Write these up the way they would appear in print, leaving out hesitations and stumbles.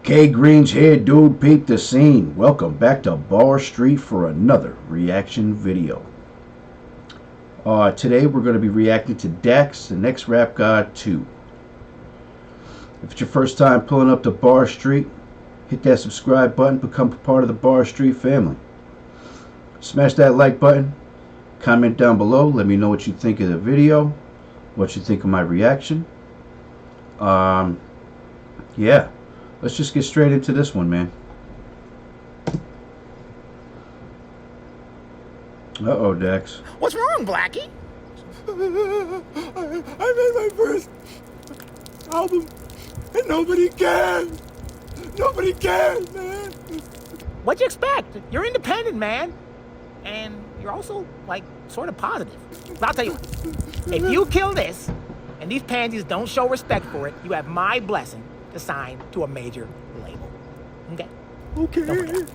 K Green's here, dude. Peep the scene. Welcome back to Bar Street for another reaction video. Today we're going to be reacting to Dax, the Next Rap God 2. If it's your first time pulling up to Bar Street, hit that subscribe button, become part of the Bar Street family. Smash that like button, comment down below, let me know what you think of the video, what you think of my reaction. Yeah. Let's just get straight into this one, man. Uh-oh, Dax. What's wrong, Blackie? I made my first album, and nobody cares. Nobody cares, man. What'd you expect? You're independent, man. And you're also, like, sort of positive. But I'll tell you what. If you kill this, and these pansies don't show respect for it, you have my blessing to sign to a major label. Okay? Okay. Don't forget.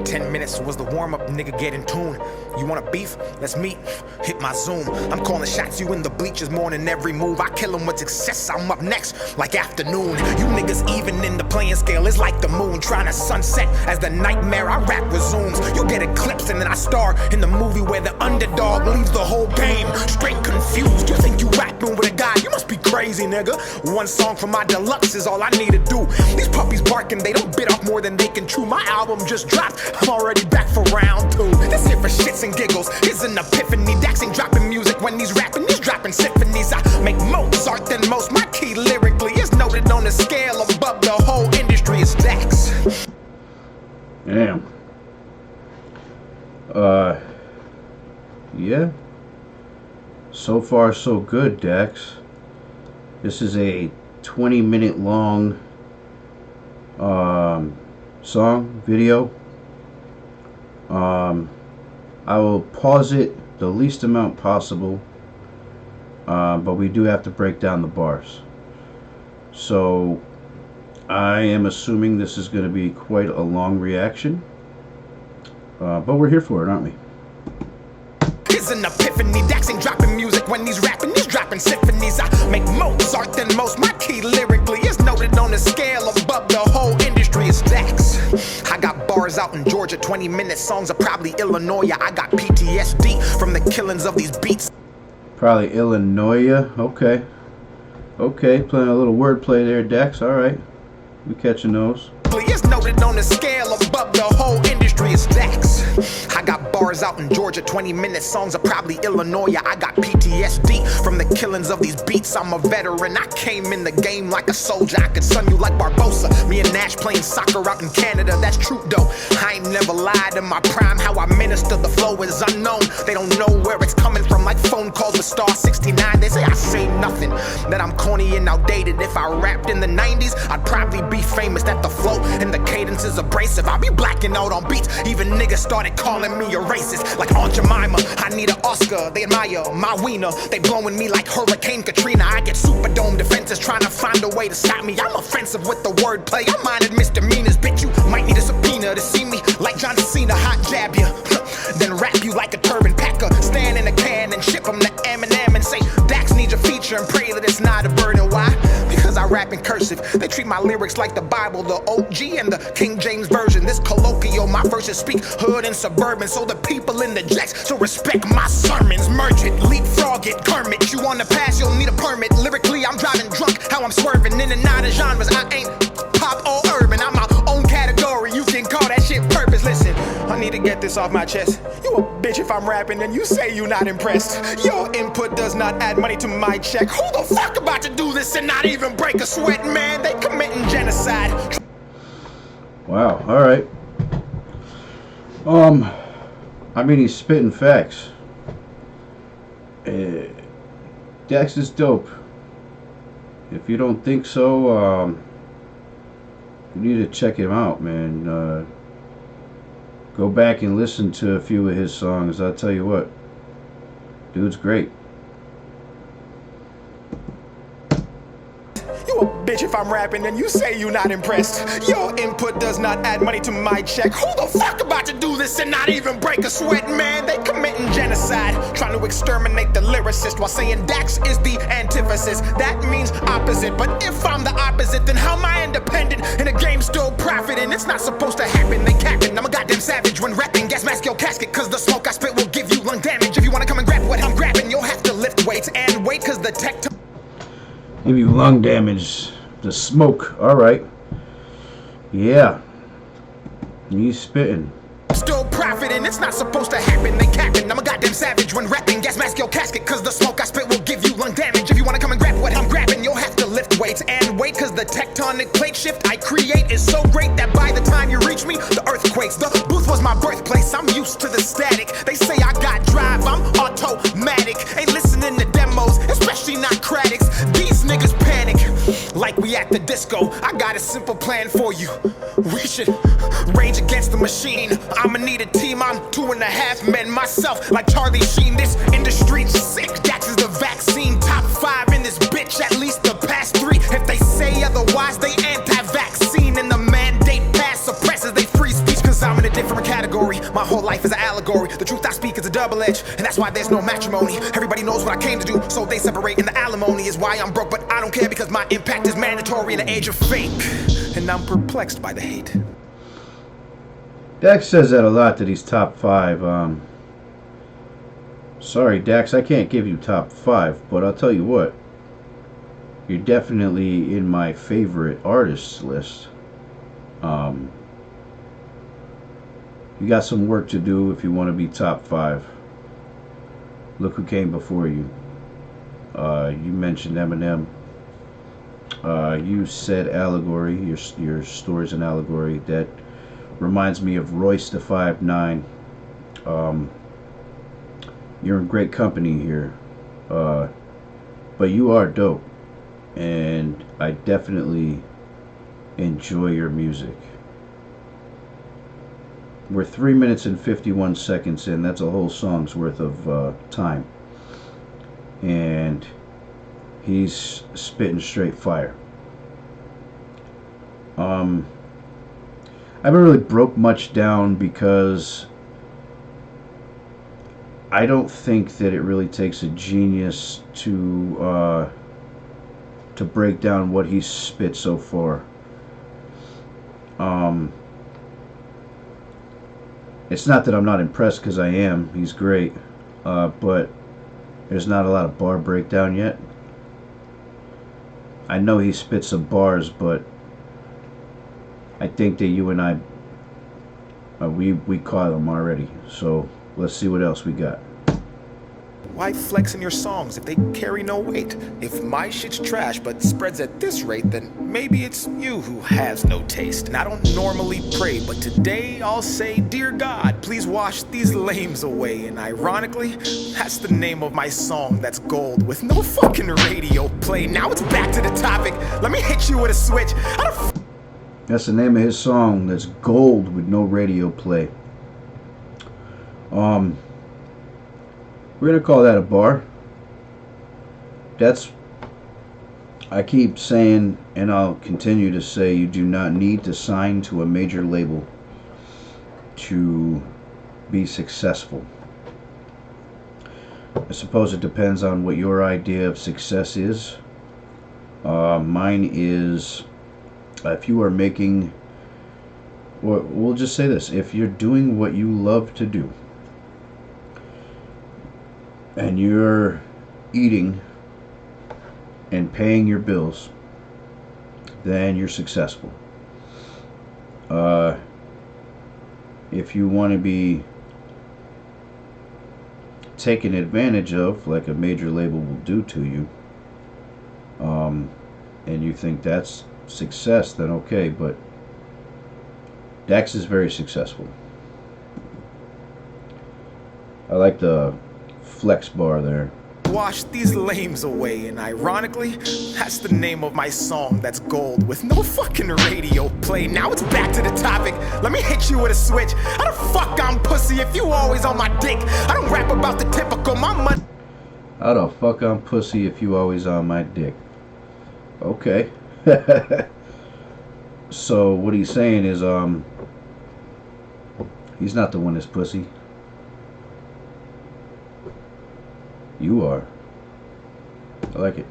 10 minutes was the warm-up, nigga, get in tune. You want a beef? Let's meet. Hit my Zoom. I'm calling shots, you in the bleachers more than every move. I kill them with success, I'm up next, like afternoon. You niggas even in the playing scale, it's like the moon trying to sunset as the nightmare I rap resumes. You get eclipsed and then I star in the movie where the underdog leaves the whole game straight confused. You think you rapping with a guy? You must be crazy, nigga. One song from my deluxe is all I need to do. These puppies barking, they don't bit off more than they can chew. My album just dropped, I'm already back for round 2. This here for shits and giggles, it's an epiphany. Dax ain't dropping music when he's rapping, he's dropping symphonies. I make Mozart than most, my key lyrically is noted on the scale above the whole industry. It's Dax. Damn. Yeah. So far so good, Dax. This is a 20-minute long song, video. I will pause it the least amount possible, but we do have to break down the bars. So I am assuming this is going to be quite a long reaction, but we're here for it, aren't we? It's an epiphany. Dax ain't dropping music when he's rapping, he's dropping symphonies. I make Mozart than most, my key lyrically is noted on the scale above the whole industry. It's Dax. I got bars out in Georgia, 20-minute songs are probably Illinois. I got PTSD from the killings of these beats. Probably Illinois. Okay. Okay, playing a little wordplay there, Dax. Alright. We catching those. It's noted on the scale above the whole industry. It's Dax. I got bars out in Georgia, 20-minute songs are probably Illinois. I got PTSD from the killings of these beats. I'm a veteran, I came in the game like a soldier. I could sun you like Barbosa. Me and Nash playing soccer out in Canada, that's true though. I ain't never lied in my prime. How I minister the flow is unknown. They don't know where it's coming from, like phone calls with Star 69. They say I say nothing, that I'm corny and outdated. If I rapped in the 90s, I'd probably be famous. That the flow and the cadence is abrasive. I be blacking out on beats. Even niggas started calling me a racist, like Aunt Jemima. I need an Oscar. They admire my wiener. They blowing me like Hurricane Katrina. I get Superdome defenses trying to find a way to stop me. I'm offensive with the wordplay. I'm minded misdemeanors. Bitch, you might need a subpoena to see me like John Cena. Hot jab you, then wrap you like a turban packer. Stand in a can and ship them to Eminem and say Dax needs a feature and pray that it's not a burden. Why? Because I rap in cursive. They treat my lyrics like the Bible, the OG and the King James Version. This colloquial, my verses speak hood and suburban, so the people in the jacks so respect my sermons. Merge it, leapfrog it, Kermit. You on the pass, you'll need a permit. Lyrically, I'm driving drunk, how I'm swerving in and out of genres. I ain't pop or urban, I'm my own category. You can call that shit purpose. Listen, I need to get this off my chest. You a bitch if I'm rapping and you say you not impressed. Your input does not add money to my check. Who the fuck about to do this and not even break a sweat, man? They committing genocide. Wow, alright. I mean, he's spitting facts. Dax is dope. If you don't think so, you need to check him out, man. Go back and listen to a few of his songs. I'll tell you what, dude's great. You a bitch if if I'm rapping and you say you're not impressed. Your input does not add money to my check. Who the fuck about to do this and not even break a sweat, man? They committing genocide, trying to exterminate the lyricist while saying Dax is the antithesis. That means opposite, but if I'm the opposite, then how am I independent in a game still profiting? It's not supposed to happen, they capping. I'm a goddamn savage when rapping. Gas mask your casket, cause the smoke I spit will give you lung damage. If you wanna come and grab what I'm grabbing, you'll have to lift weights and wait, cause the tech Give you lung damage. The smoke. Alright. Yeah. He's spitting. still profiting. It's not supposed to happen, they capping. I'm a goddamn savage when rapping. Gas mask your casket, cause the smoke I spit will give you lung damage. If you wanna come and grab what I'm grabbing, you'll have to lift weights and wait, cause the tectonic plate shift I create is so great that by the time you reach me, the earth quakes. The booth was my birthplace, I'm used to the static. They say I got drive, I'm automatic. Ain't listening to demos, especially not critics. These niggas panic, like we at the disco. I got a simple plan for you. We should rage against the machine. I'ma need a team, I'm 2.5 men myself, like Charlie Sheen. This industry's sick, Dax is the vaccine. Top 5 in this bitch, at least the past 3. If they say otherwise, they anti-vaccine. And the mandate pass suppresses they free speech, cause I'm in a different category. My whole life is an allegory. The truth I speak is a double edge, and that's why there's no matrimony. Everybody knows what I came to do, so they separate, and the alimony is why I'm broke. But I don't care, because my impact is mandatory in the age of fake, and I'm perplexed by the hate. Dax says that a lot, that he's top 5. Sorry, Dax, I can't give you top 5, but I'll tell you what. You're definitely in my favorite artists list. You got some work to do if you want to be top 5. Look who came before you. You mentioned Eminem. You said Allegory. Your story's an allegory. That reminds me of Royce da 5'9". You're in great company here, but you are dope, and I definitely enjoy your music. We're 3 minutes and 51 seconds in. That's a whole song's worth of time, and he's spitting straight fire. I haven't really broke much down because I don't think that it really takes a genius to break down what he's spit so far. It's not that I'm not impressed, because I am. He's great, but there's not a lot of bar breakdown yet. I know he spits some bars, but I think that you and I, we caught them already. So let's see what else we got. Why flex in your songs if they carry no weight? If my shit's trash but spreads at this rate, then maybe it's you who has no taste. And I don't normally pray, but today I'll say, dear God, please wash these lames away. And ironically, that's the name of my song that's gold with no fucking radio play. Now it's back to the topic. Let me hit you with a switch. That's the name of his song, that's gold with no radio play. We're gonna call that a bar. I keep saying, and I'll continue to say, you do not need to sign to a major label to be successful. I suppose it depends on what your idea of success is. Mine is, if you are making, or we'll just say this, if you're doing what you love to do, and you're eating and paying your bills, then you're successful. If you want to be taken advantage of, like a major label will do to you, and you think that's success, then okay, but Dax is very successful. I like the flex bar there. Wash these lames away, and ironically, that's the name of my song that's gold with no fucking radio play. Now it's back to the topic. Let me hit you with a switch. How the fuck I'm pussy if you always on my dick? I don't rap about the typical mama. How the fuck I'm pussy if you always on my dick? Okay. So what he's saying is, he's not the one that's pussy. You are. I like it.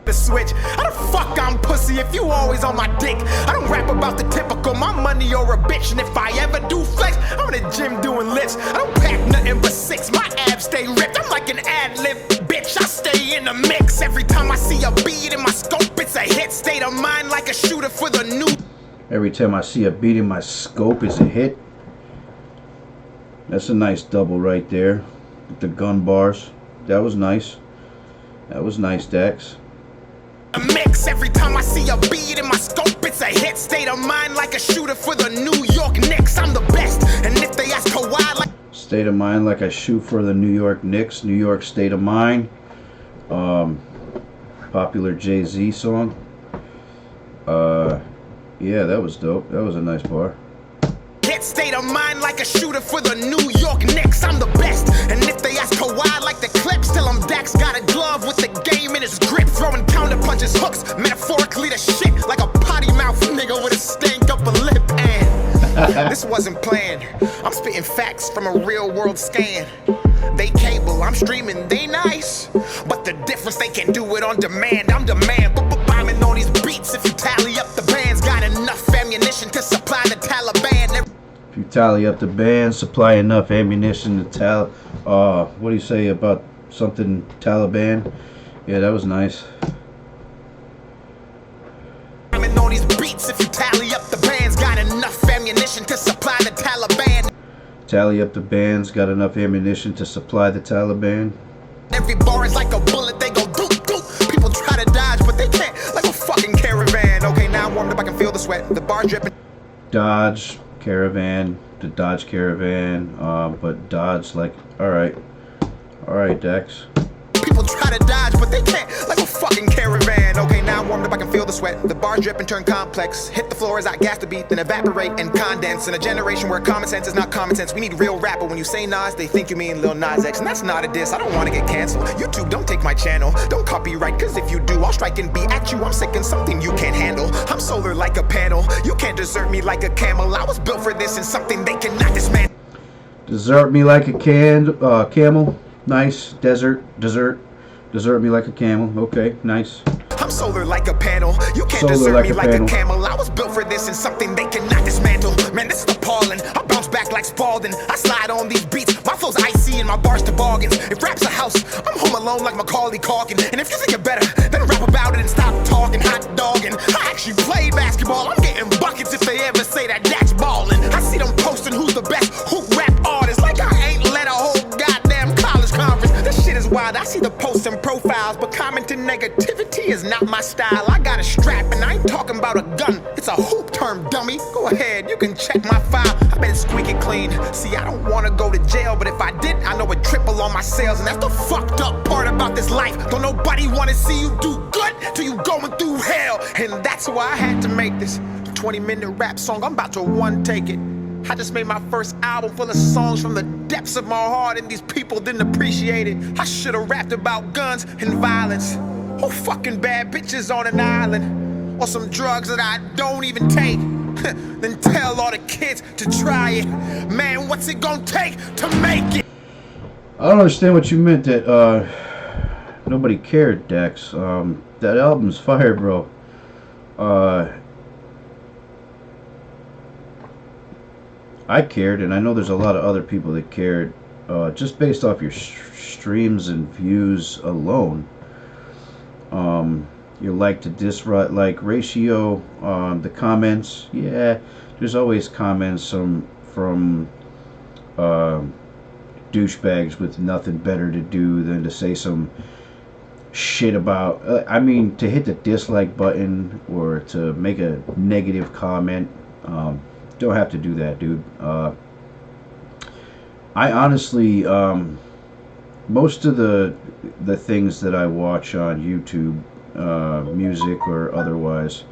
The switch. How the fuck I'm pussy if you always on my dick? I don't rap about the typical, my money or a bitch. And if I ever do flex, I'm in the gym doing lifts. I don't pack nothing but six, my abs stay ripped. I'm like an ad-lib bitch, I stay in the mix. Every time I see a beat in my scope, it's a hit. State of mind like a shooter for the new. Every time I see a beat in my scope, it's a hit. That's a nice double right there with the gun bars. That was nice. That was nice, Dax. A mix. Every time I see a beat in my scope, it's a hit. State of mind like a shooter for the New York Knicks. I'm the best. And if they ask Kawhi, like State of mind like I shoot for the New York Knicks. New York State of Mind. Popular Jay-Z song. Yeah, that was dope. That was a nice bar. hit. State of mind like a shooter for the New York Knicks. I'm the best. And if they ask Kawhi like the clips, tell him Dax got a glove with the game in his grip. Throwing counter punches, hooks, metaphorically the shit. Like a potty mouth nigga with a stank up a lip. And this wasn't planned. I'm spitting facts from a real world scan. They cable, I'm streaming, they nice. But the difference, they can do it on demand. I'm demand, bombing on these beats. If you tally up the bands, got enough ammunition to supply the Taliban. If you tally up the band, supply enough ammunition to what do you say about something Taliban? Yeah, that was nice. Bombing on these beats. If you tally up the bands, got enough ammunition to supply the Taliban. Tally up the bands, got enough ammunition to supply the Taliban. Every bar is like a bullet, they go doop doop. People try to dodge, but they can't, like a fucking caravan. Okay, now I'm warmed up, I can feel the sweat, the bar dripping. Dodge Caravan, the Dodge Caravan, but Dodge like, all right, Dex. People try to dodge, but they can't, like a fucking caravan. Okay, now I'm warmed up, I can feel the sweat. The bar drip and turn complex. Hit the floor as I gas the beat, then evaporate and condense. In a generation where common sense is not common sense, we need real rap. But when you say Nas, they think you mean Lil Nas X. And that's not a diss, I don't want to get canceled. YouTube, don't take my channel, don't copyright, cause if you do, I'll strike and be at you. I'm sick and something you can't handle. I'm solar like a panel, you can't desert me like a camel. I was built for this and something they cannot dismantle. Desert me like a camel. Nice. Desert me like a camel. Okay, nice. I'm solar like a panel. You can't Solar desert like me a like panel. a camel. I was built for this and something they cannot dismantle. Man, this is appalling. I bounce back like Spalding. I slide on these beats. My flow's icy and my bars toboggans. If rap's a house, I'm home alone like Macaulay Culkin. And if you think you're better, then rap about it and stop talking hot dogging. I actually play basketball. I'm getting buckets if they ever say that Dax ballin'. I see them posting who's the best hoop rap artist. Like I ain't led a whole goddamn college conference. This shit is wild. I see the posts and profiles, but commenting negativity is not my style. I got a strap and I ain't talking about a gun. It's a hoop term, dummy. Go ahead, you can check my file. I bet it's squeaky clean. See, I don't wanna go to jail, but if I did, I know it'd triple on my sales. And that's the fucked up part about this life. Don't nobody wanna see you do good till you going through hell. And that's why I had to make this 20-minute rap song. I'm about to one take it. I just made my first album full of songs from the depths of my heart, and these people didn't appreciate it. I should've rapped about guns and violence, or fucking bad bitches on an island, or some drugs that I don't even take. Then tell all the kids to try it. Man, what's it gonna take to make it? I don't understand what you meant that nobody cared, Dex. That album's fire, bro. I cared, and I know there's a lot of other people that cared, just based off your streams and views alone. Your like to dislike ratio, the comments, yeah, there's always comments from douchebags with nothing better to do than to say some shit about, I mean, to hit the dislike button or to make a negative comment. Don't have to do that, dude. I honestly, most of the things that I watch on YouTube, music or otherwise,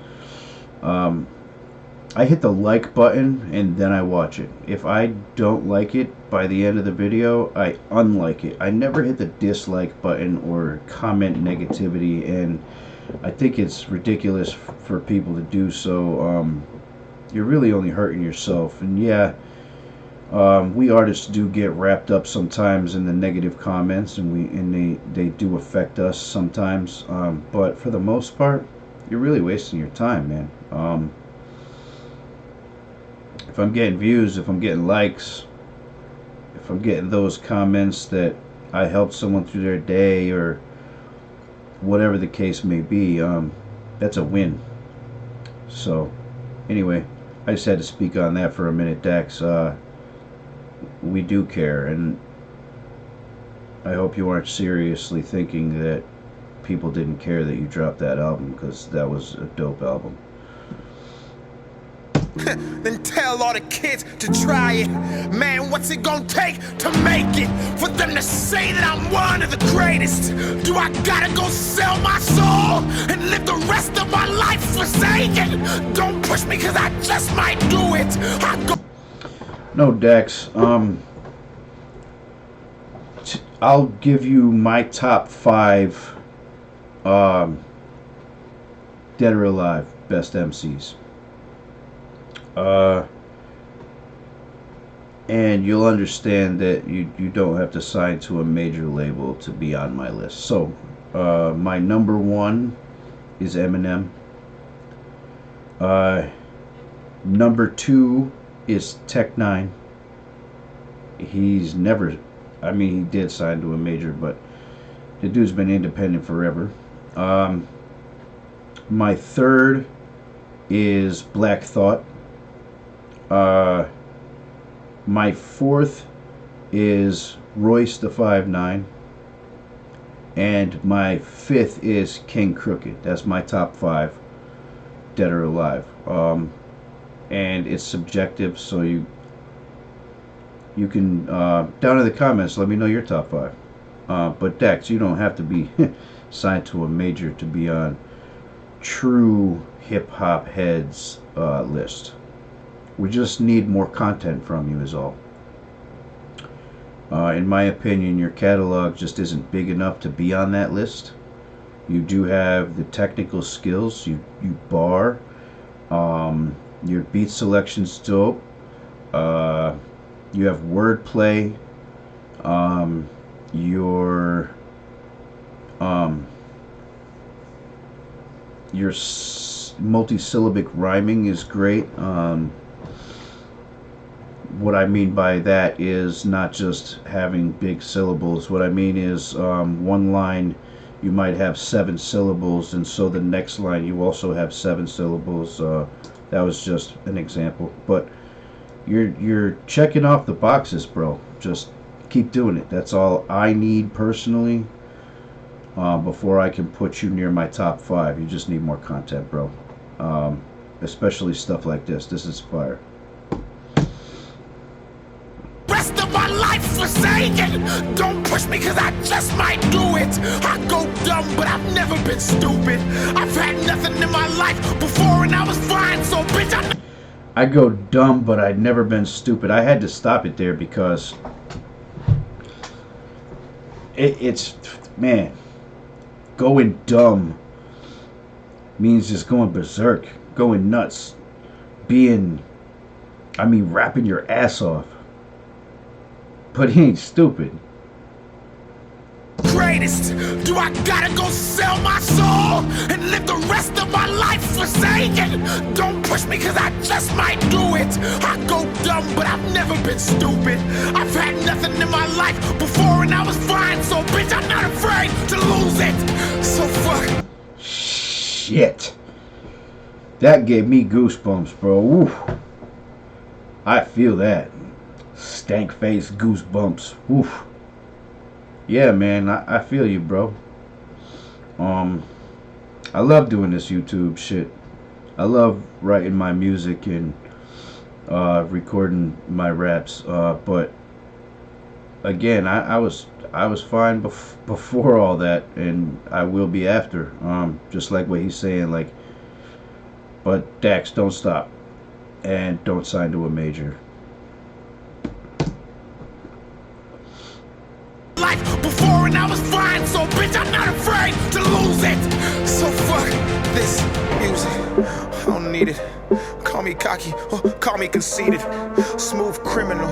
I hit the like button and then I watch it. If I don't like it by the end of the video, I unlike it. I never hit the dislike button or comment negativity, and I think it's ridiculous for people to do so. You're really only hurting yourself. And yeah, we artists do get wrapped up sometimes in the negative comments, and they do affect us sometimes. But for the most part, you're really wasting your time, man. If I'm getting views, if I'm getting likes, if I'm getting those comments that I helped someone through their day or whatever the case may be, that's a win. So anyway, I just had to speak on that for a minute, Dax. We do care, and I hope you aren't seriously thinking that people didn't care that you dropped that album, because that was a dope album. Then tell all the kids to try it. Man, what's it gonna take to make it? For them to say that I'm one of the greatest? Do I gotta go sell my soul and live the rest of my life forsaken? Don't push me, cause I just might do it. No, Dex. I'll give you my top 5 dead or alive best MCs. And you'll understand that you don't have to sign to a major label to be on my list. So, my number 1 is Eminem. Number 2 is Tech Nine. He's never, I mean, he did sign to a major, but the dude's been independent forever. My 3rd is Black Thought. My 4th is Royce the 5'9", and my 5th is King Crooked. That's my top 5, dead or alive. And it's subjective, so you can down in the comments let me know your top 5. But Dex, you don't have to be signed to a major to be on true hip hop heads list. We just need more content from you is all. In my opinion, your catalog just isn't big enough to be on that list. You do have the technical skills. You bar. Your beat selection's dope. You have wordplay. Your multi-syllabic rhyming is great. What I mean by that is not just having big syllables. What I mean is one line you might have 7 syllables, and so the next line you also have 7 syllables. That was just an example, but you're checking off the boxes, bro. Just keep doing it. That's all I need personally before I can put you near my top 5. You just need more content, bro. Especially stuff like this. This is fire. Rest of my life forsaken. Don't push me, cause I just might do it. I go dumb, but I've never been stupid. I've had nothing in my life before and I was fine, so bitch, I go dumb, but I'd never been stupid. I had to stop it there because it's man, going dumb means just going berserk, going nuts, rapping your ass off. But he ain't stupid. greatest. Do I gotta go sell my soul and live the rest of my life forsaken? Don't push me, cause I just might do it. I go dumb, but I've never been stupid. I've had nothing in my life before and I was fine, so bitch, I'm not afraid to lose it. So fuck. Shit. That gave me goosebumps, bro. Oof. I feel that. Stank face goosebumps. Oof. Yeah, man, I feel you, bro. I love doing this YouTube shit. I love writing my music and recording my raps. But again, I was fine before all that, and I will be after. Just like what he's saying, like. But Dax, don't stop, and don't sign to a major. Life before and I was fine, so bitch, I'm not afraid to lose it. So fuck this music, I don't need it. Call me cocky, or call me conceited. Smooth criminal,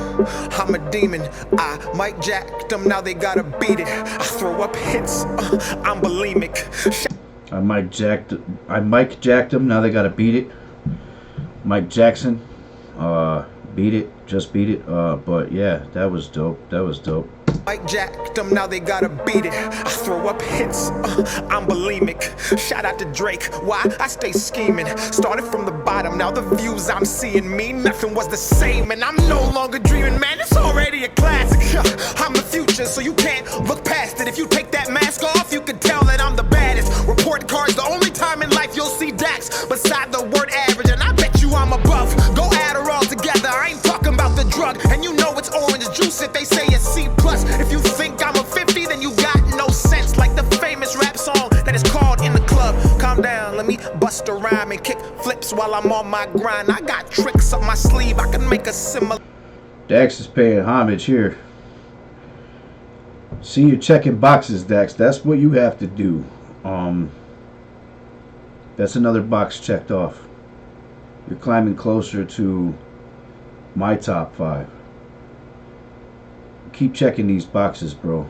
I'm a demon. I might jack them, now they gotta beat it. I throw up hits, I'm bulimic. I Mike jacked him. Now they gotta beat it. Mike Jackson, beat it. Just beat it. But yeah, that was dope. That was dope. Mike jacked them, now they gotta beat it. I throw up hits, I'm bulimic. Shout out to Drake, why? I stay scheming. Started from the bottom, now the views I'm seeing mean nothing was the same. And I'm no longer dreaming, man, it's already a classic. I'm the future, so you can't look past it. If you take that mask off, you can tell that I'm the baddest. Report cards, the only time in life you'll see Dax beside the word average. And I bet you I'm above. Go add her all together, I ain't talking about the drug. And you know it's orange juice if they say it's C+. If you think I'm a 50, then you got no sense. Like the famous rap song that is called In the Club. Calm down, let me bust a rhyme and kick flips while I'm on my grind. I got tricks up my sleeve, I can make a similar. Dax is paying homage here. See, you're checking boxes, Dax. That's what you have to do. That's another box checked off. You're climbing closer to my top 5. Keep checking these boxes, bro.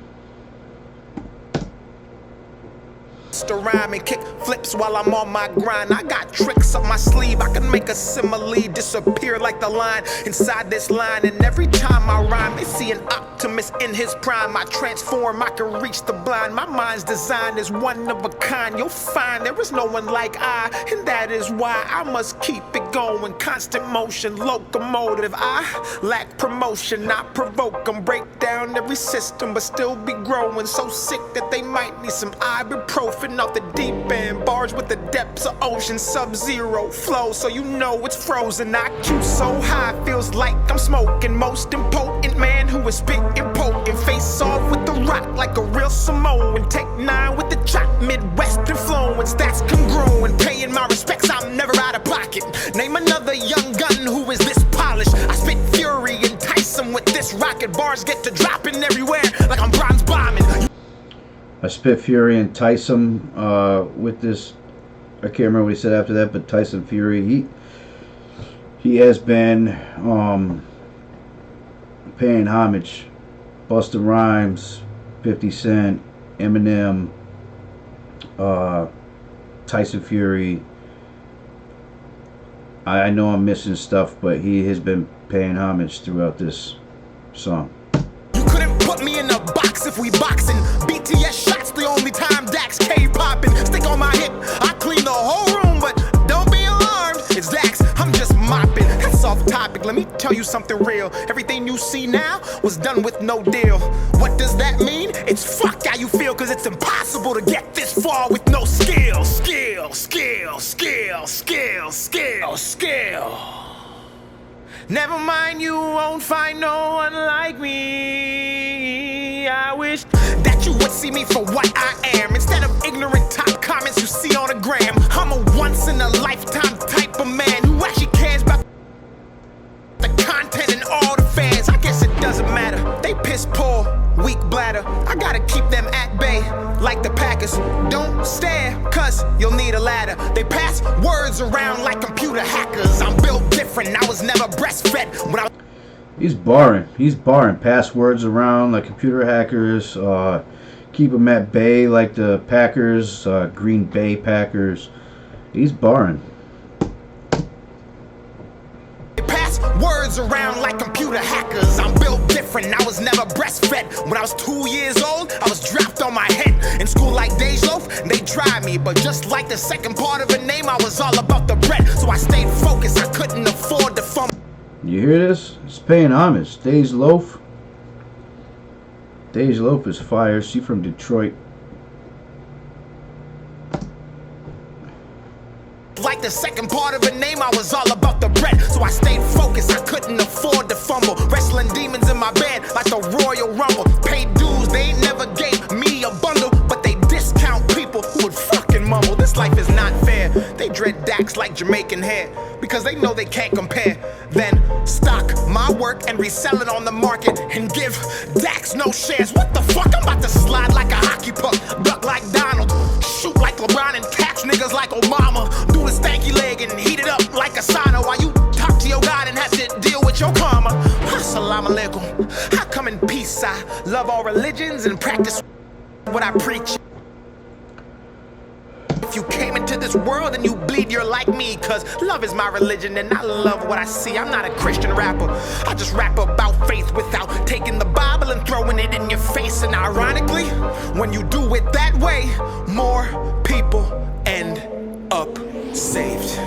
To rhyme and kick flips while I'm on my grind. I got tricks up my sleeve, I can make a simile disappear like the line inside this line. And every time I rhyme, they see an optimist in his prime. I transform, I can reach the blind. My mind's design is one of a kind. You'll find there is no one like I, and that is why I must keep it going. Constant motion, locomotive. I lack promotion, I provoke them. Break down every system, but still be growing. So sick that they might need some ibuprofen. Off the deep end, bars with the depths of ocean, sub-zero flow, so you know it's frozen. IQ so high, feels like I'm smoking. Most impotent man who is spitting potent. Face off with the rock like a real Samoan. Tech 9 with the chop, Midwest influence. That's congruent, paying my respects, I'm never out of pocket. Name another young gun who is this polished. I spit fury, entice them with this rocket. Bars get to dropping everywhere like I'm bronze bombing. I spit fury and Tyson with this. I can't remember what he said after that, but Tyson Fury, he has been paying homage. Busta Rhymes, 50 Cent, Eminem, Tyson Fury. I know I'm missing stuff, but he has been paying homage throughout this song. You couldn't put me in a box if we boxing. BTS shots the only time Dax K popping. Stick on my hip, I clean the whole room, but don't be alarmed, it's Dax, I'm just mopping. That's off topic, let me tell you something real. Everything you see now was done with no deal. What does that mean? It's fuck how you feel, cause it's impossible to get this far with no skill. Skill. Never mind, you won't find no one like me. I wish that you would see me for what I am, instead of ignorant top comments you see on the gram. I'm a once in a lifetime type of man who actually cares about the content and all the fans. I guess it doesn't matter, they piss poor, weak bladder. I gotta keep them at bay like the Packers. Don't stare, cause you'll need a ladder. They pass words around like computer hackers. I'm built different, I was never breastfed when I. He's barring. Passwords around like computer hackers. Keep them at bay like the Packers, Green Bay Packers. He's barring. Words around like computer hackers. I'm built different, I was never breastfed. When I was 2 years old, I was dropped on my head. In school like Dej Loaf, they tried me, but just like the second part of a name, I was all about the bread. So I stayed focused, I couldn't afford to fumble. You hear this? It's paying homage. Dej Loaf. Dej Loaf is fire. She from Detroit. Like the second part of a name, I was all about the bread. So I stayed focused, I couldn't afford to fumble. Wrestling demons in my bed like the Royal Rumble. Paid dues, they ain't never gave me a bundle, but they discount people who would fucking mumble. This life is not fair. They dread Dax like Jamaican hair, because they know they can't compare. Then stock my word work and resell it on the market and give Dax no shares. What the fuck? I'm about to slide like a hockey puck, duck like Donald, shoot like LeBron and catch niggas like Obama. Do the stanky leg and heat it up like a sauna while you talk to your God and have to deal with your karma. Assalamu alaikum. I come in peace. I love all religions and practice what I preach. If you came into this world and you bleed, you're like me, cause love is my religion and I love what I see. I'm not a Christian rapper, I just rap about faith without taking the Bible and throwing it in your face. And ironically, when you do it that way, more people end up saved.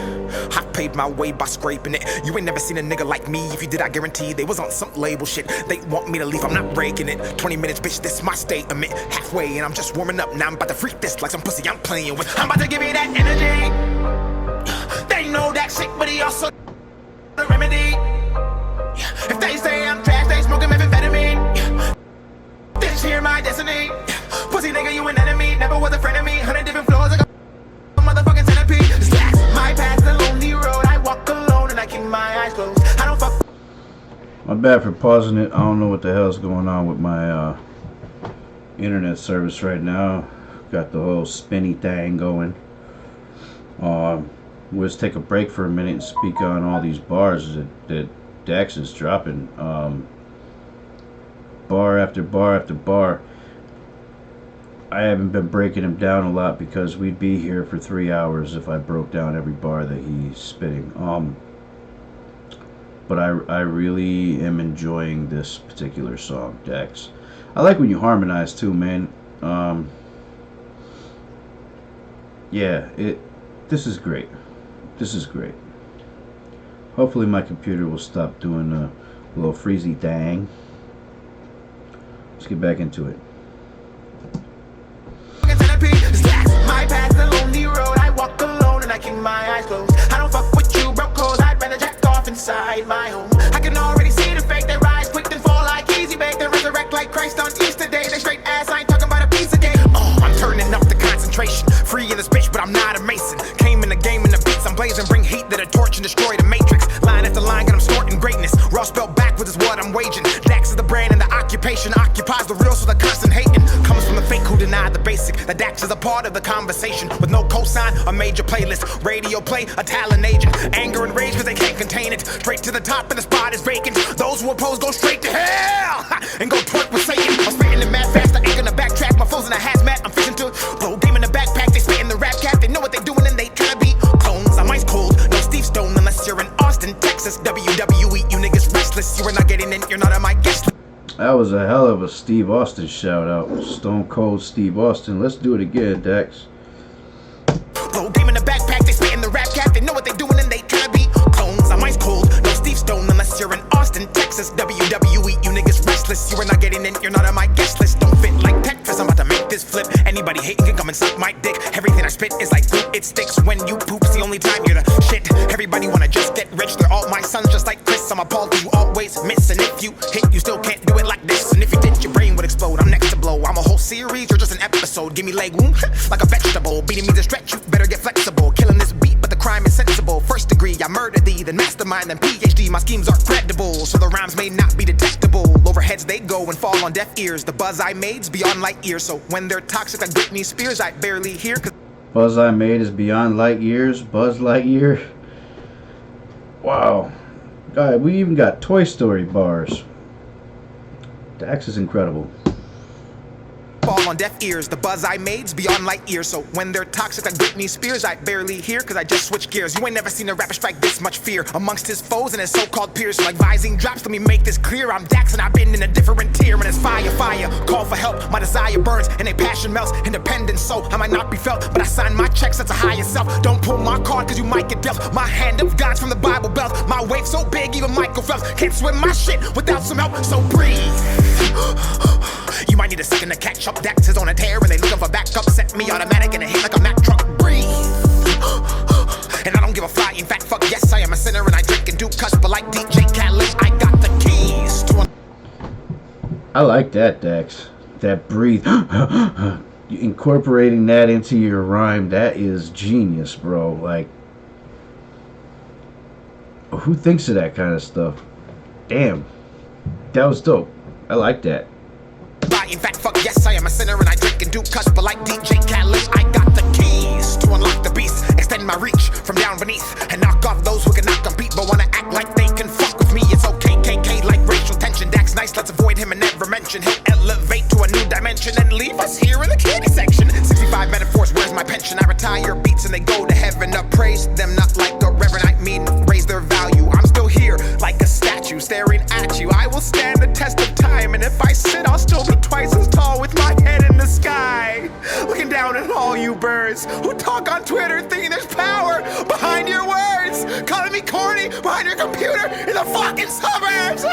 I paid my way by scraping it. You ain't never seen a nigga like me. If you did, I guarantee they was on some label shit. They want me to leave, I'm not breaking it. 20 minutes, bitch, this my statement. Halfway, and I'm just warming up. Now I'm about to freak this like some pussy I'm playing with. I'm about to give you that energy. They know that shit, but he also the remedy. If they say I'm trash, they smoking methamphetamine. This here my destiny. Pussy nigga, you an enemy. Never was a friend of me. 100 different floors, like a motherfucking centipede. Slacks, my path, the lonely road. I walk alone and I keep my eyes closed. I don't fuck. My bad for pausing it. I don't know what the hell's going on with my internet service right now. Got the whole spinny thing going. We'll just take a break for a minute and speak on all these bars that Dax is dropping. Bar after bar after bar. I haven't been breaking him down a lot because we'd be here for 3 hours if I broke down every bar that he's spitting. But I really am enjoying this particular song, Dax. I like when you harmonize too, man. Yeah, this is great. This is great. Hopefully my computer will stop doing a little freezy thing. Let's get back into it. My path, the lonely road. I walk alone and I keep my eyes closed. I don't fuck with you, bro, cause I'd rather jack off inside my home. I can already see the fake. They rise quick and fall like easy bake. They resurrect like Christ on Easter Day. They straight ass, I ain't talking about a piece of cake. Oh, I'm turning up the concentration. Free in this bitch, but I'm not a Mason. Came in the game in the beats, I'm blazing. Bring heat to the torch and destroy the matrix. Line after line, got 'em snorting greatness. Raw spelled backwards is what I'm waging. Dax is the brand and the occupation. Occupies the real, so the constant hating comes from the fake who deny the basic. The Dax is a part of the conversation with no cosign, a major playlist. Radio play, a talent agent. Anger and rage, cause they can't contain it. Straight to the top and the spot is vacant. Those who oppose go straight to hell and go twerk with Satan. I'm spitting the mad fast, I ain't gonna backtrack. My foes in a hazmat, I'm fishing to blow game in the backpack. They spit in the rap cap, they know what they doing and they tryna be clones. I'm ice cold, no Steve Stone unless you're in Austin, Texas. WWE, you niggas restless. You are not getting in, you're not on my guest list. That was a hell of a Steve Austin shout out. Stone Cold Steve Austin. Let's do it again, Dax. Blow game in the backpack, they spit in the rap cap. They know what they doing and they tryna be clones. I'm ice cold, no Steve Stone unless you're in Austin, Texas. WWE, you niggas restless. You are not getting in, you're not on my guest list. Don't fit like Tetris, I'm about to make this flip. Anybody hating can come and suck my dick. Everything I spit is like glue, it sticks. When you poop's the only time you're the shit. Everybody wanna just get rich. They're all my sons just like Chris. I'm appalled cause you always miss. And if you hit, you still can't do it like this. And if you did, your brain would explode. I'm next to blow. I'm a whole series, you're just an episode. Give me leg wound like a vegetable. Beating me to stretch, you better get flexible. Killing this beat, but the crime is sensible. First degree, I murder thee, then mastermind, then PhD. My schemes are credible, so the rhymes may not be detectable. Overheads they go and fall on deaf ears. The buzz I made's beyond light years. So when they're toxic like Britney Spears, I barely hear. Cause Buzz I made is beyond light years. Buzz Lightyear. Wow. God, we even got Toy Story bars. Dax is incredible. fall on deaf ears. The buzz I made's beyond light years. So when they're toxic like Britney Spears, I barely hear, cause I just switch gears. You ain't never seen a rapper strike this much fear amongst his foes and his so-called peers. Like Visine drops, let me make this clear. I'm Dax and I've been in a different tier. And it's fire, fire, call for help. My desire burns and a passion melts. Independent, so I might not be felt, but I sign my checks, that's a higher self. Don't pull my card cause you might get dealt. My hand up, God's from the Bible Belt. My wave so big, even Michael Phelps can't swim my shit without some help, so breathe. You might need a second to catch up. Dax is on a tear and they looking for backup. Set me automatic and it hit like a Mack truck. Breathe. And I don't give a fly. In fact, fuck yes, I am a sinner and I drink and do cuss. But like DJ Khaled, I got the keys to a... I like that, Dax. That breathe. Incorporating that into your rhyme, that is genius, bro. Like, who thinks of that kind of stuff? Damn. That was dope. I like that. In fact, fuck yes, I am a sinner and I drink and do cuss, but like DJ Khaled, I got the keys to unlock the beast, extend my reach from down beneath, and knock off those who can not compete, but wanna act like they can fuck with me. It's okay, KK, like racial tension. Dax nice, let's avoid him and never mention. He'll elevate to a new dimension and leave us here in the candy section. 65 metaphors, where's my pension? I retire beats and they go to heaven. Appraise them, not like a reverend, I mean raise their value. I'm still here, like a statue, staring at you. I will stand the test of time, and if I sit, I'll still be twice as tall with my head in the sky, looking down at all you birds who talk on Twitter thinking there's power behind your words, calling me corny behind your computer in the fucking suburbs.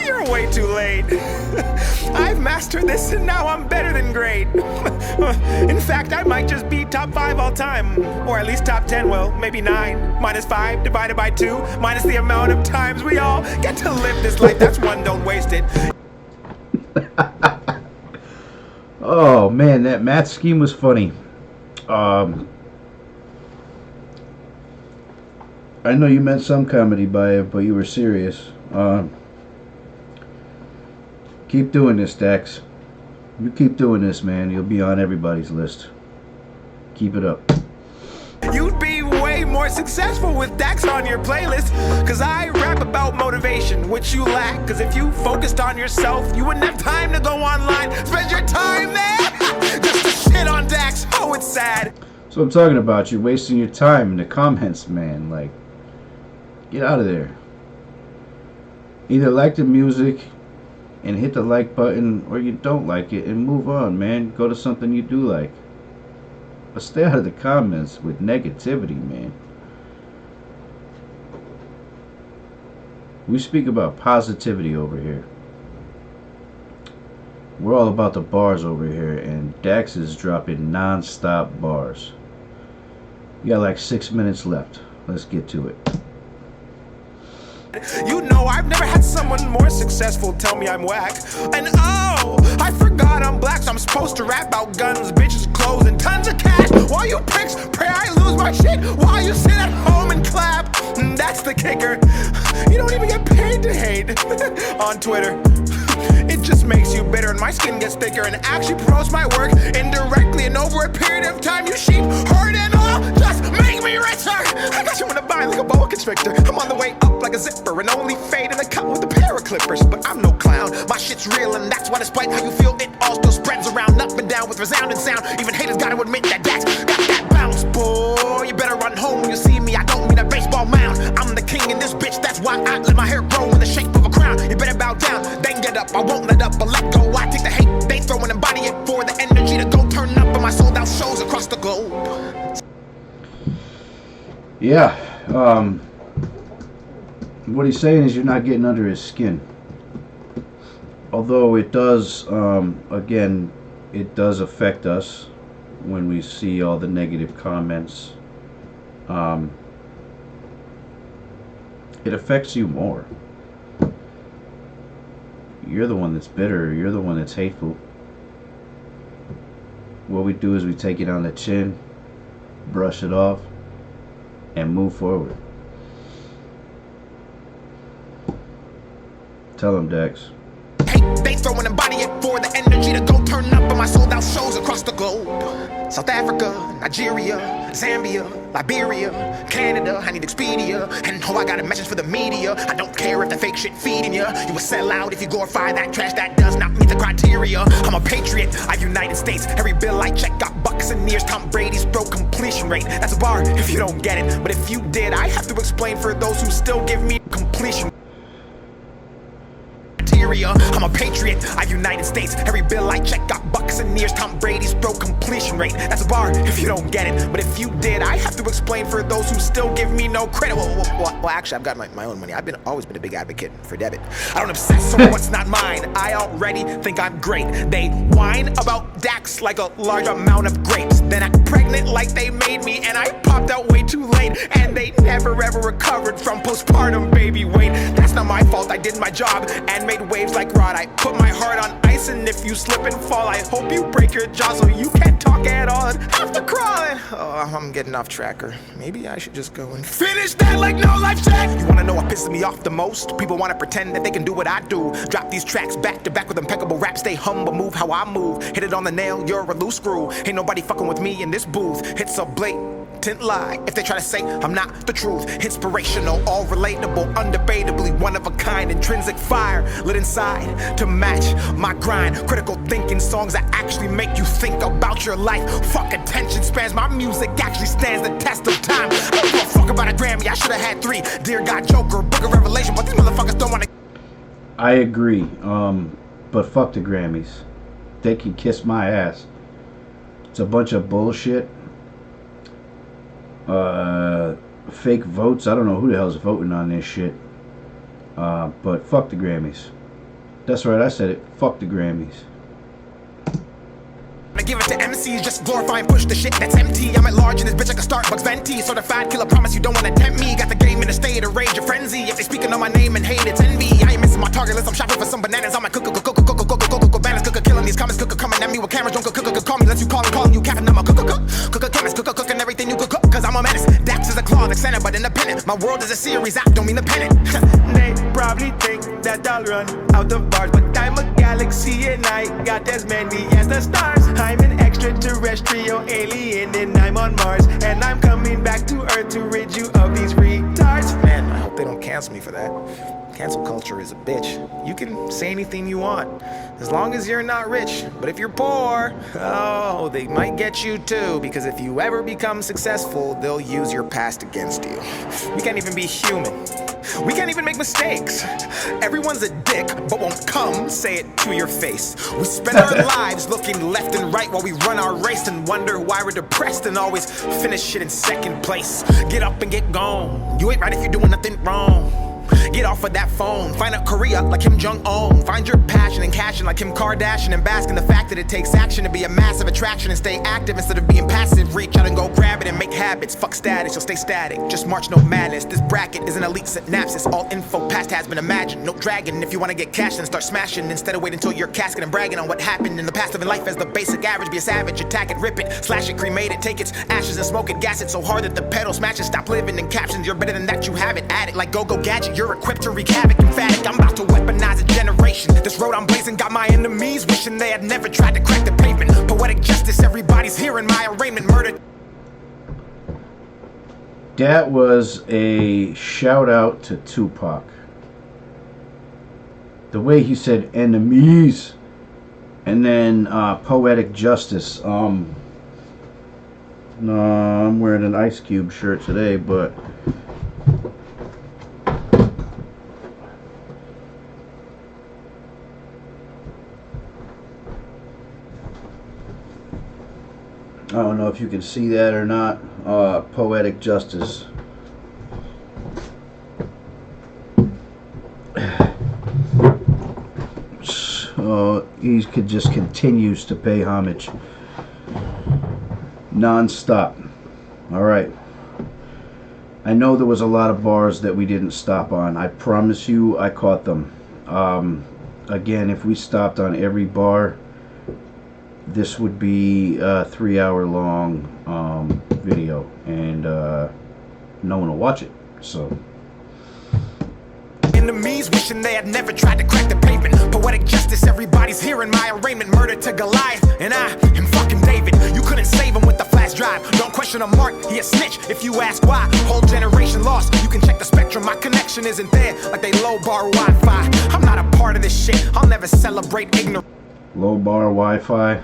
You're way too late. I've mastered this and now I'm better than great. In fact, I might just be top 5 all time, or at least top 10, well, maybe 9. Minus 5 divided by 2, minus the amount of times we all get to live this life. That's one, don't waste it. Oh man, that math scheme was funny. I know you meant some comedy by it, but you were serious. Keep doing this, Dax. You keep doing this, man. You'll be on everybody's list. Keep it up. You'd be way more successful with Dax on your playlist, cause I rap about motivation, which you lack. Cause if you focused on yourself, you wouldn't have time to go online, spend your time there just to shit on Dax. Oh, it's sad. So I'm talking about, you wasting your time in the comments, man. Like, get out of there. Either like the music and hit the like button, or you don't like it and move on, man. Go to something you do like. But stay out of the comments with negativity, man. We speak about positivity over here. We're all about the bars over here, and Dax is dropping non-stop bars. You got like 6 minutes left. Let's get to it. You know I've never had someone more successful tell me I'm whack. And oh, I forgot I'm black, so I'm supposed to rap about guns, bitches, clothes, and tons of cash. While you pricks pray I lose my shit, while you sit at home and clap. And that's the kicker. You don't even get paid to hate on Twitter. It just makes you bitter and my skin gets thicker, and actually promotes my work indirectly. And over a period of time, you sheep herd and all just make me richer. I got you in a bind like a boa constrictor. I'm on the way up like a zipper and only fade in the cut with a pair of clippers. But I'm no clown, my shit's real, and that's why despite how you feel, it all still spreads around up and down with resounding sound. Even haters gotta admit that Dax got that bounce. Boy, you better run home when you see me. I don't mean a baseball mound. I'm the king in this bitch, that's why I let my hair grow in the shape of a crown. You better bow down, then get up. I won't let up or let go. I take the hate they throw and embody it for the energy to go turn up on my sold out shows across the globe. Yeah, what he's saying is you're not getting under his skin. Although it does, again, it does affect us when we see all the negative comments. It affects you more. You're the one that's bitter. You're the one that's hateful. What we do is we take it on the chin, brush it off, and move forward. Tell him, Dax. They throw and embody it for the energy to go turn up on my sold out shows across the globe. South Africa, Nigeria, Zambia, Liberia, Canada, I need Expedia. And oh, I got a message for the media. I don't care if the fake shit feeding you. You will sell out if you glorify that trash that does not meet the criteria. I'm a patriot, I United States. Every bill I check got bucks and years. Tom Brady's throw completion rate. That's a bar if you don't get it. But if you did, I have to explain for those who still give me completion. I'm a patriot, I United States. Every bill I check got bucks and years. Tom Brady's throw completion rate. That's a bar if you don't get it. But if you did, I have to explain for those who still give me no credit. Well, actually, I've got my own money. I've always been a big advocate for debit. I don't obsess over what's not mine. I already think I'm great. They whine about Dax like a large amount of grapes. Then act pregnant like they made me, and I popped out way too late. And they never ever recovered from postpartum baby weight. That's not my fault. I did my job and made waves like Rod. I put my heart on ice, and if you slip and fall, I hope you break your jaw so you can't talk at all and have to crawl. Oh, I'm getting off track, or maybe I should just go and finish that like no life check. You wanna know what pisses me off the most? People wanna pretend that they can do what I do. Drop these tracks back to back with impeccable rap. Stay humble, move how I move. Hit it on the nail, you're a loose screw. Ain't nobody fucking with me in this booth. It's a blatant lie if they try to say I'm not the truth. Inspirational, all relatable, undebatably one of a kind. Intrinsic fire lit inside to match my grind. Critical thinking, songs that actually make you think about your life. Fuck attention spans, my music actually stands the test of time. I don't give a fuck about a Grammy, I should've had 3. Dear God, Joker, Book of Revelation, but these motherfuckers don't wanna. I agree, but fuck the Grammys. They can kiss my ass. It's a bunch of bullshit. Fake votes. I don't know who the hell's voting on this shit. But fuck the Grammys. That's right, I said it. Fuck the Grammys. I give it to MCs, just glorify and push the shit that's empty. I'm at large in this bitch like a Starbucks venti. Certified killer, promise you don't wanna tempt me. Got the game in a state of rage and frenzy. If they speaking on my name and hate, it's envy. I ain't missing my target list, I'm shopping for some bananas. I'm like bananas, killing these comments, coming at me with cameras. Don't call me, let you calling you capping. I'm a chemist, cooking everything you cook, cause I'm a menace. Dax is a claw, like center, but independent. My world is a series, I don't mean the pennant. They probably think that I'll run out of bars, but I'm a galaxy and I got as many as the stars. I'm an extraterrestrial alien and I'm on Mars, and I'm coming back to Earth to rid you of these retards. Man, I hope they don't cancel me for that. Cancel culture is a bitch. You can say anything you want, as long as you're not rich. But if you're poor, oh, they might get you too. Because if you ever become successful, they'll use your past against you. We can't even be human. We can't even make mistakes. Everyone's a dick, but won't come say it to your face. We spend our lives looking left and right while we run our race and wonder why we're depressed and always finish shit in second place. Get up and get gone. You ain't right if you're doing nothing wrong. Get off of that phone, find a career like Kim Jong-un. Find your passion and cash in like Kim Kardashian, and bask in the fact that it takes action to be a massive attraction and stay active instead of being passive. Reach out and go grab it and make habits. Fuck status, you'll stay static. Just march, no madness. This bracket is an elite synapses. All info past has been imagined. No dragon. If you wanna get cash, then start smashing instead of waiting until you're casket and bragging on what happened in the past. Living life as the basic average. Be a savage, attack it, rip it, slash it, cremate it, take its ashes and smoke it, gas it so hard that the pedal smashes. Stop living in captions. You're better than that. You have it. Add it like go-go gadget. You're equipped to wreak havoc, emphatic. I'm about to weaponize a generation. This road I'm blazing got my enemies wishing they had never tried to crack the pavement. Poetic justice, everybody's hearing my arraignment. Murder. That was a shout out to Tupac. The way he said enemies, and then poetic justice. No, I'm wearing an Ice Cube shirt today, but I don't know if you can see that or not. Poetic justice. So he just continues to pay homage non-stop. All right. I know there was a lot of bars that we didn't stop on. I promise you I caught them. Again, if we stopped on every bar, this would be a 3-hour long video, and no one will watch it. So enemies wishing they had never tried to crack the pavement. Poetic justice, everybody's hearing my arraignment. Murder to Goliath, and I am fucking David. You couldn't save him with the flash drive. Don't question a mark, he a snitch. If you ask why, whole generation lost. You can check the spectrum, my connection isn't there. Like they low bar Wi-Fi. I'm not a part of this shit. I'll never celebrate ignorance. low bar Wi-Fi.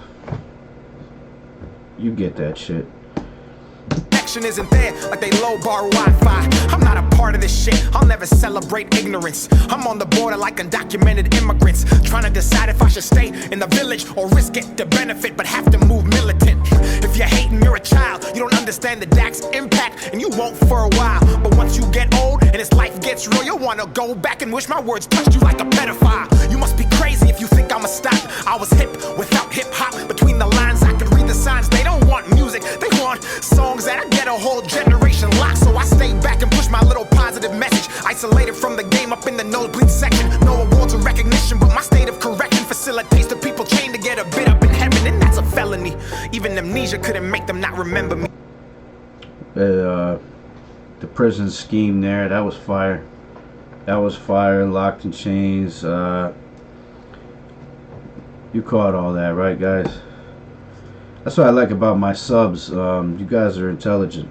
You get that shit. Connection isn't there, like they low bar Wi-Fi. I'm not a part of this shit. I'll never celebrate ignorance. I'm on the border like undocumented immigrants, trying to decide if I should stay in the village or risk it to benefit, but have to move militant. If you're hating, you're a child. You don't understand the Dax impact, and you won't for a while. But once you get old and this life gets real, you'll wanna go back and wish my words touched you like a pedophile. You must be crazy if you think I'ma stop. I was hip without hip hop. Between the lines, I could read the signs. They don't want music, they want songs that I get a whole generation locked. So I stay back and push my little positive message. Isolated from the game up in the nosebleed section. No awards or recognition, but my state of correction facilitates the people chained to get a bit up in heaven, and that's a felony. Even amnesia couldn't make them not remember me. The prison scheme there, that was fire. That was fire. Locked in Chains. You caught all that, right, guys? That's what I like about my subs. You guys are intelligent.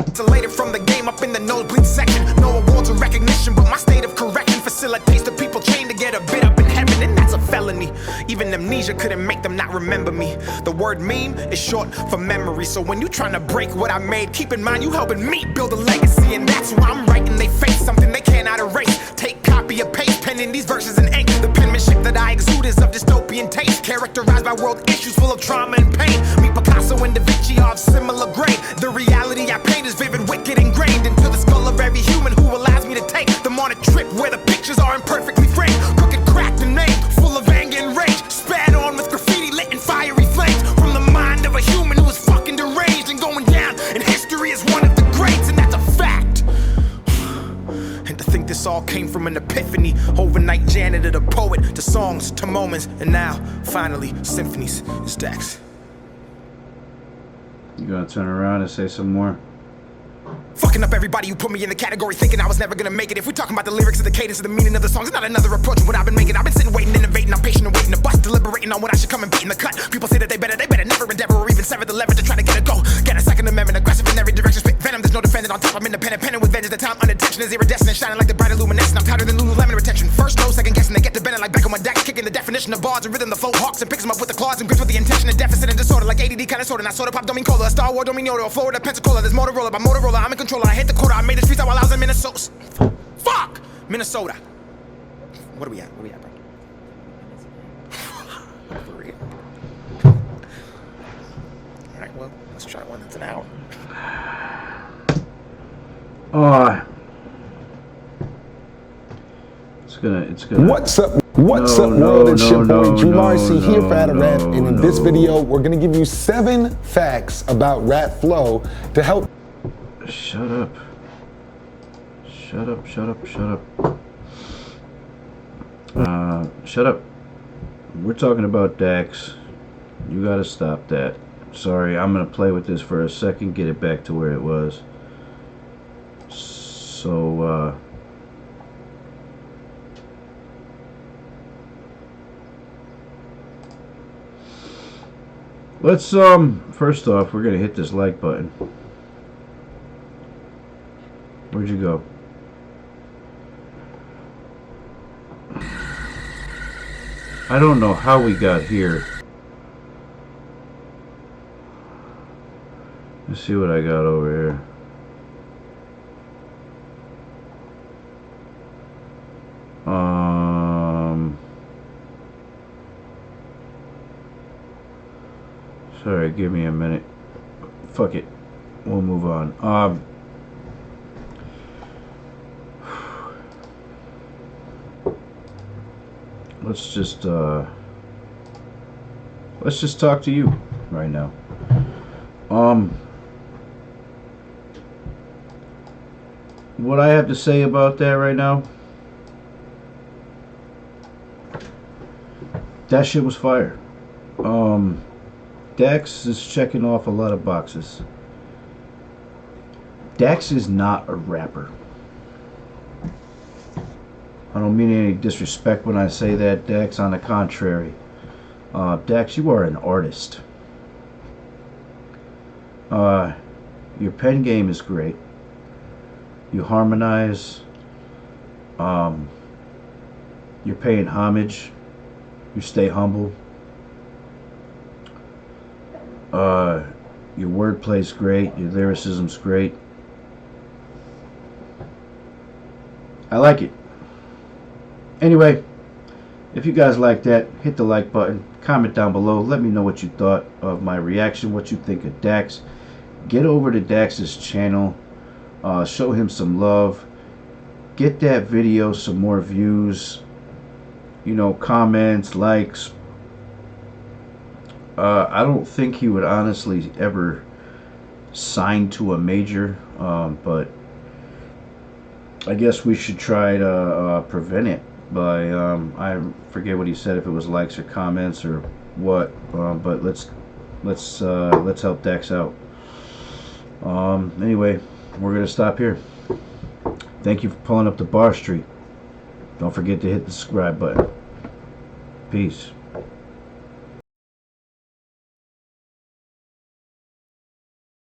Isolated from the game up in the nosebleed section. No awards or recognition, but my state of correction facilitates the people chained to get a bit up in heaven, and that's a felony. Even amnesia couldn't make them not remember me. The word meme is short for memory, so when you trying to break what I made, keep in mind you helping me build a legacy, and that's why I'm writing they face something they cannot erase. Take copy or paste, penning these verses in ink. The penmanship that I exude is of dystopian taste, characterized by world issues full of trauma and pain. Me, Picasso, and Da Vinci are of similar grain. The reality I paint is vivid, wicked, ingrained into the skull of every human who allows me to take them on a trip where the pictures are imperfectly framed. Crooked, cracked, and named, full of anger and rage, spat on with graffiti lit in fiery flames. From the mind of a human who is fucking deranged and going down in history as one of the greats, and that's a fact. And to think this all came from an epiphany, overnight janitor to poet, to songs, to moments, and now, finally, symphonies. It's Dax. You gonna turn around and say some more? Fucking up everybody who put me in the category, thinking I was never gonna make it. If we're talking about the lyrics and the cadence of the meaning of the songs, it's not another approach of what I've been making. I've been sitting, waiting, innovating. I'm patient and waiting to bust, deliberating on what I should come and beat in the cut. People say that they better never endeavor or even sever the lever to try to get a go. Get a second amendment, aggressive in every direction, spit venom. There's no defending on top. I'm independent, penning with vengeance. The time unintentional is iridescent, shining like the bright illuminescent. I'm tighter than Lululemon retention. First, no second guessing. They get to bending like Beckham on decks, kicking the definition of bars and rhythm. The flow hawks and picks them up with the claws and grips with the intention of deficit and disorder, like ADD kind of sorta. Not soda pop, don't mean cola. A Star Wars, don't mean Yoda. A Florida, Pensacola. There's Motorola by Motorola. I'm in control. I hit the quarter. I made the streets out while I was in Minnesota. Fuck! Minnesota. What are we at? Where we at, bro? For real. Alright, well, let's try one that's an hour. It's gonna. What's up, world? It's your boy Drew Marcy here for How to Rap, and in this video, we're gonna give you 7 facts about rap flow to help. Shut up. Shut up. Shut up. We're talking about Dax. You gotta stop that. Sorry, I'm gonna play with this for a second, get it back to where it was. So, let's, first off, we're gonna hit this like button. Where'd you go? I don't know how we got here. Let's see what I got over here. Sorry, give me a minute. Fuck it. We'll move on. Let's just talk to you right now. What I have to say about that right now, that shit was fire. Dax is checking off a lot of boxes. Dax is not a rapper. I don't mean any disrespect when I say that, Dax. On the contrary, Dax, you are an artist. Your pen game is great. You harmonize. You're paying homage. You stay humble. Your wordplay's great. Your lyricism's great. I like it. Anyway, if you guys like that, hit the like button. Comment down below. Let me know what you thought of my reaction. What you think of Dax. Get over to Dax's channel. Show him some love. Get that video some more views. You know, comments, likes. I don't think he would honestly ever sign to a major, but I guess we should try to prevent it by I forget what he said, if it was likes or comments or what, but let's help Dax out. Anyway, we're gonna stop here. Thank you for pulling up to Bar Street. Don't forget to hit the subscribe button. Peace.